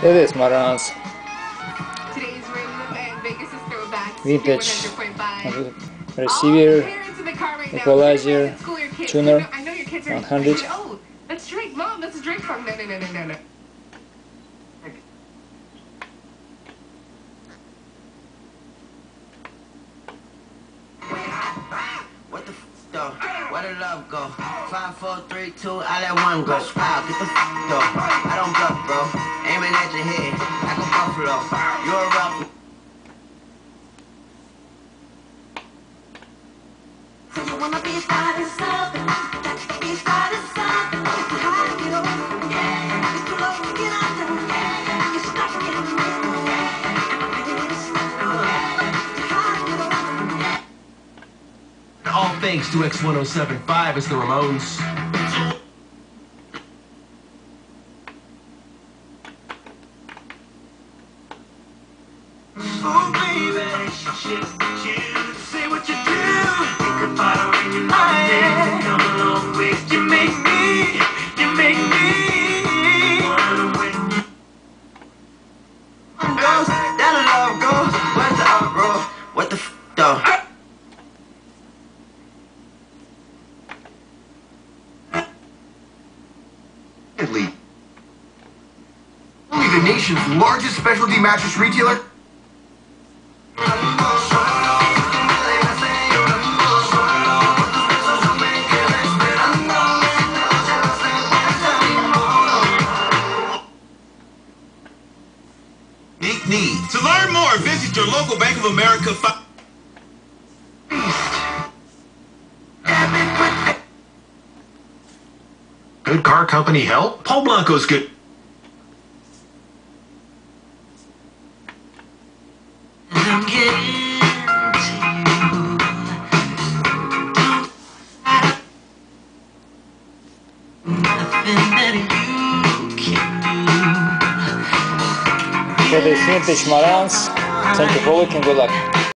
It is Marantz. Today's Vegas is throwback. Vintage receiver, equalizer, tuner, 100. Oh, that's Drake, Mom. That's a Drake song. No. What the f though? Where the love go? 5, 4, 3, 2, I let one go. Wow, get the f though. I don't bluff, bro. Aiming at your head like a buffalo. You're a rough. So you wanna be starting something? Be starting something. High, get over. Yeah. It's too low to get under. Yeah. You stop getting the middle. All thanks to X1075 as the Ramones. Oh baby, say what you do. Think about it when you know come a long way. You make me wanna win. Goes, that love goes. Where's the uproar? What the f though? Only the nation's largest specialty mattress retailer. To learn more, visit your local Bank of America. Good car company help? Paul Blanco's good. I'm getting to you. Nothing that you can do. That is vintage Marantz. Thank you for looking. Good luck.